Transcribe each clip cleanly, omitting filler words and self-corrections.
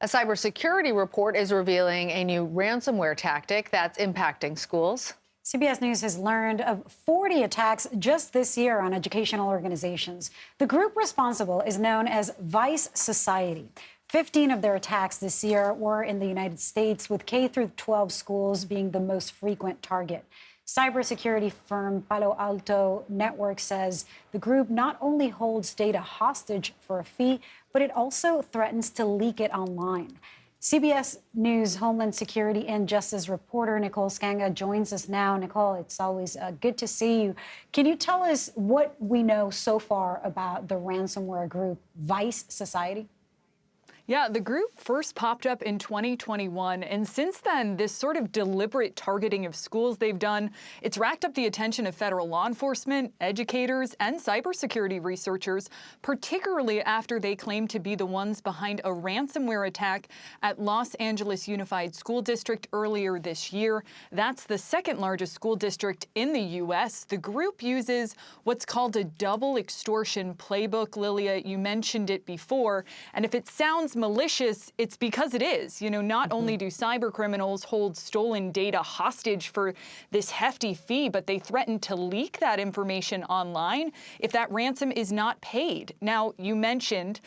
A cybersecurity report is revealing a new ransomware tactic that's impacting schools. CBS News has learned of 40 attacks just this year on educational organizations. The group responsible is known as Vice Society. 15 of their attacks this year were in the United States, with K-12 schools being the most frequent target. Cybersecurity firm Palo Alto Network says the group not only holds data hostage for a fee, but it also threatens to leak it online. CBS News Homeland Security and Justice reporter Nicole Sganga joins us now. Nicole, it's always good to see you. Can you tell us what we know so far about the ransomware group Vice Society? Yeah, the group first popped up in 2021, and since then, this sort of deliberate targeting of schools they've done, it's racked up the attention of federal law enforcement, educators, and cybersecurity researchers, particularly after they claim to be the ones behind a ransomware attack at Los Angeles Unified School District earlier this year. That's the second largest school district in the U.S. The group uses what's called a double extortion playbook. Lilia, you mentioned it before, and if it sounds malicious, it's because it is. You know, not only do cyber criminals hold stolen data hostage for this hefty fee, but they threaten to leak that information online if that ransom is not paid. Now, you mentioned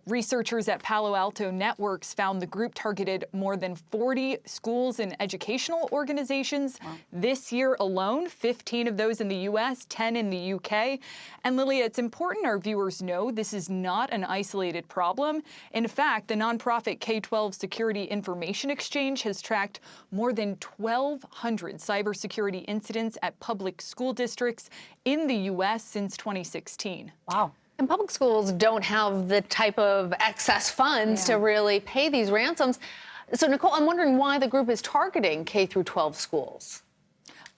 researchers at Palo Alto Networks found the group targeted more than 40 schools and educational organizations this year alone, 15 of those in the U.S., 10 in the U.K. And Lilia, it's important our viewers know this is not an isolated problem. In fact, the nonprofit K-12 Security Information Exchange has tracked more than 1,200 cybersecurity incidents at public school districts in the U.S. since 2016. Wow. And public schools don't have the type of excess funds to really pay these ransoms. So, Nicole, I'm wondering why the group is targeting K-12 schools.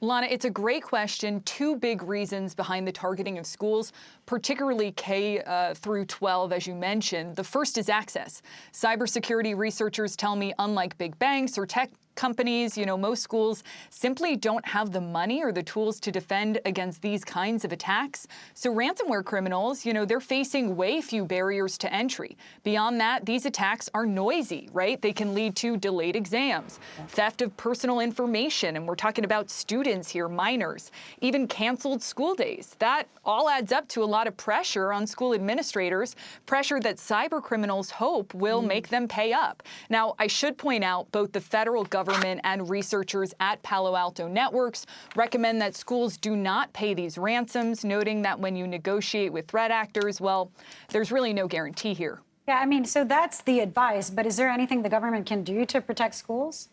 Lana, it's a great question. Two big reasons behind the targeting of schools, particularly K through 12, as you mentioned. The first is access. Cybersecurity researchers tell me, unlike big banks or tech companies, you know, most schools simply don't have the money or the tools to defend against these kinds of attacks. So ransomware criminals, you know, they're facing way few barriers to entry. Beyond that, these attacks are noisy, right? They can lead to delayed exams, theft of personal information, and we're talking about students here, minors, even canceled school days. That all adds up to a lot of pressure on school administrators, pressure that cyber criminals hope will make them pay up. Now, I should point out both the federal government and researchers at Palo Alto Networks recommend that schools do not pay these ransoms, noting that when you negotiate with threat actors, well, there's really no guarantee here. Yeah, I mean, so that's the advice, but is there anything the government can do to protect schools?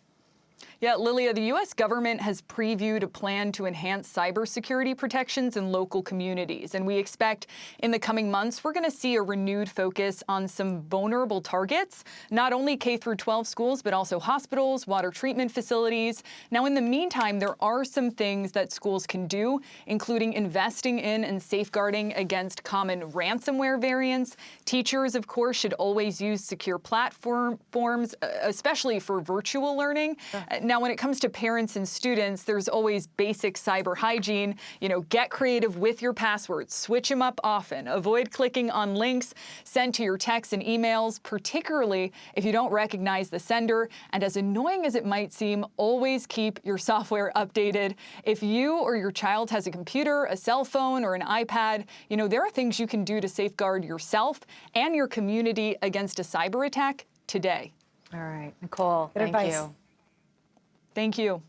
Yeah, Lilia, the U.S. government has previewed a plan to enhance cybersecurity protections in local communities. And we expect in the coming months, we're going to see a renewed focus on some vulnerable targets, not only K-12 schools, but also hospitals, water treatment facilities. Now, in the meantime, there are some things that schools can do, including investing in and safeguarding against common ransomware variants. Teachers, of course, should always use secure platforms, especially for virtual learning. Now, when it comes to parents and students, there's always basic cyber hygiene. You know, get creative with your passwords, switch them up often, avoid clicking on links sent to your texts and emails, particularly if you don't recognize the sender. And as annoying as it might seem, always keep your software updated. If you or your child has a computer, a cell phone, or an iPad, you know, there are things you can do to safeguard yourself and your community against a cyber attack today. All right, Nicole, thank you. Thank you.